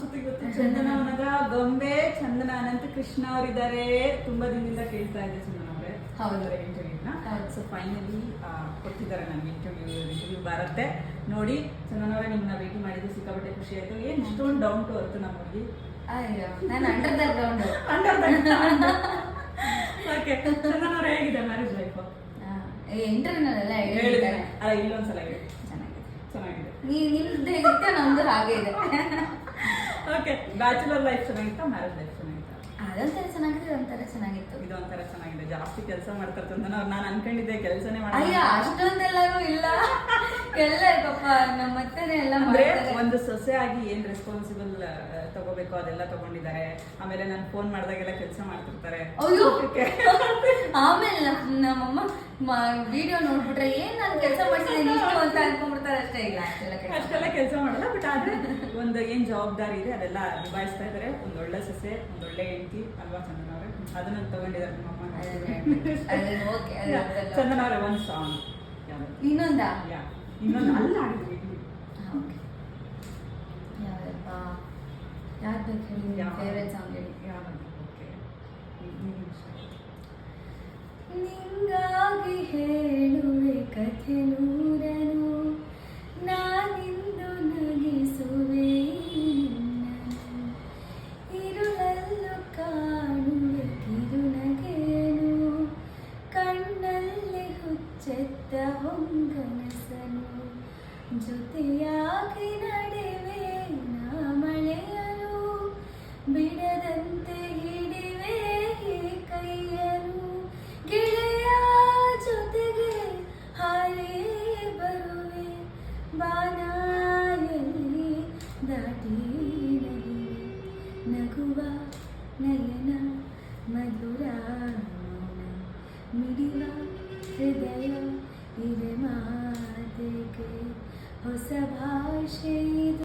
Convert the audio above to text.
ಜೊತೆ ಇವತ್ತು ಚಂದನ ಅವನಗ ಗೊಂಬೆ ಚಂದನ ಅನಂತ ಕೃಷ್ಣ ಅವರಿದ್ದಾರೆ. ತುಂಬಾ ದಿನದಿಂದ ಕೇಳ್ತಾ ಇದೆ ಚಂದನ ಅವರೇ ಇಂಟರ್ವ್ಯೂನ. ಸೊ ಫೈನಲಿ ಕೊಟ್ಟಿದ್ದಾರೆ ನನಗೆ ಇಂಟರ್ವ್ಯೂ ಬರುತ್ತೆ ನೋಡಿ. ಚಂದನ ಅವರೇ ನಿಮ್ಮನ್ನ ಭೇಟಿ ಮಾಡಿದ್ದು ಸಿಕ್ಕಾಪಟ್ಟೆ ಖುಷಿ ಆಯ್ತು. ಏನ್ ಇಷ್ಟೊಂದು ಡೌನ್ ಟು ಅರ್ತ್ ನಮ್ಮ ಹುಡುಗಿ. ನಾನು ಅಂಡರ್ ದ ಗ್ರೌಂಡ್. ಓಕೆ ಚಂದನ ಅವರೇ ಹೇಗಿದೆ ಮ್ಯಾರೇಜ್ ಲೈಫ್? ಇಂಟರ್ವ್ಯೂನಲ್ಲೆಲ್ಲ ಹೇಳಿದ್ದಾರೆ ಅಲ್ಲ, ಇಲ್ಲೊಂದ್ಸಲ ಹೇಳಿ. ಚೆನ್ನಾಗಿದೆ. ನಿಮ್ದು ಹೇಗಿರುತ್ತೆ ನಮ್ದು ಹಾಗೆ ಇದೆ. ಓಕೆ, ಬ್ಯಾಚುಲರ್ ಲೈಫ್ ಚೆನ್ನಾಗಿತ್ತಾ ಮ್ಯಾರೇಜ್ ಲೈಫ್ ಚೆನ್ನಾಗಿತ್ತಾ? ಅದೊಂಥರ ಚೆನ್ನಾಗಿದೆ, ಒಂಥರ ಚೆನ್ನಾಗಿತ್ತು. ಇದು ಒಂಥರ ಚೆನ್ನಾಗಿದೆ. ಜಾಸ್ತಿ ಕೆಲಸ ಮಾಡ್ತಾರೆ ಅಂತ ನಾನು ಅನ್ಕೊಂಡಿದ್ದೆ ಕೆಲಸನೇ ಮಾಡಿ. ಅಯ್ಯ ಅಷ್ಟೊಂದೆಲ್ಲರೂ ಇಲ್ಲ, ಎಲ್ಲ ಪಾಪ ನಮ್ಮ ಅತ್ತೆನೇ ಎಲ್ಲ ಅಂದ್ರೆ ಮಾಡ್ತಾರೆ. ಒಂದು ಸೊಸೆ ಆಗಿ ಏನ್ ರೆಸ್ಪಾನ್ಸಿಬಲ್ ತಗೋಬೇಕು ಅದೆಲ್ಲ ತಗೊಂಡಿದ್ದಾರೆ. ಆಮೇಲೆ ನಾನು ಫೋನ್ ಮಾಡಿದಾಗೆಲ್ಲ ಕೆಲಸ ಮಾಡ್ತಿರ್ತಾರೆ. ಆಮೇಲೆ ನಮ್ಮಮ್ಮ ವಿಡಿಯೋ ನೋಡ್ಬಿಟ್ರೆ ಏನ್ ನಾನು ಕೆಲಸ ಮಾಡ್ತಿದ್ದೀನಿ ಇಷ್ಟು ಅಂತ ಅನ್ಕೊಂಡ್ಬಿಡ್ತಾರೆ ಅಷ್ಟೇ. ಇಲ್ಲ ಅಷ್ಟೆಲ್ಲ ಕೆಲಸ ಮಾಡಲ್ಲ, ಬಟ್ ಆದ್ರೆ ಒಂದು ಏನ್ ಜವಾಬ್ದಾರಿ ಇದೆ ಅದೆಲ್ಲ ನಿಭಾಯಿಸ್ತಾ ಇದಾರೆ. ಒಂದೊಳ್ಳೆ ಸೊಸೆ, ಒಂದೊಳ್ಳೆ ಹೆಂಡತಿ ಅಲ್ವಾ ಚಂದನ ಅವ್ರೆ? ಅದನ್ನ ತಗೊಂಡಿದ್ದಾರೆ ನಿಮ್ಮಮ್ಮ. ಚಂದನ ಅವ್ರೆ ಒಂದ್ ಸಾಂಗ್ ಇನ್ನೊಂದಾ? ಇನ್ನೊಂದು ಅಲ್ಲ ಆಡಿದ್ವಿ. ಯಾವ್ದಪ್ಪ, ಯಾವ್ದು ಬೇಕು ಹೇಳಿ? ಫೇವ್ರೆಟ್ ಸಾಂಗ್ ಹೇಳಿ. ನಿಂಗಾಗಿ ಹೇಳುವೆ ಕಥೆ ನೂರನು, ನಾನಿಂದು ನಗಿಸುವೆ ನಿನ್ನನು. ಇರುಳಲ್ಲೂ ಕಾಣುವೆ ಕಿರುನಗೆನು, ಕಣ್ಣಲ್ಲಿ ಹುಚ್ಚೆತ್ತ ಹೊಂಗನಸನು. ಜೊತೆಯಾಗಿ ನಡೆವೆ ನಾ ಮಳೆಯನು, ಬಿಡದಂತೆ ಹಿಡಿವೆ ಈ ಕೈಯನು. ಗೆಳೆಯ ಜೊತೆಗೆ ಹಾರೇ ಬರುವೆ, ಬಾನಾಯಲ್ಲಿ ದಾಟಿ ನಗುವೆ. ನಗುವ ನಯನ ಮಧುರ ಮೌನ, ಮಿಡಿವ ಹೃದಯ ಇದೆ ಮಾತೆಗೆ ಹೊಸ ಭಾಷೆ ಇದು.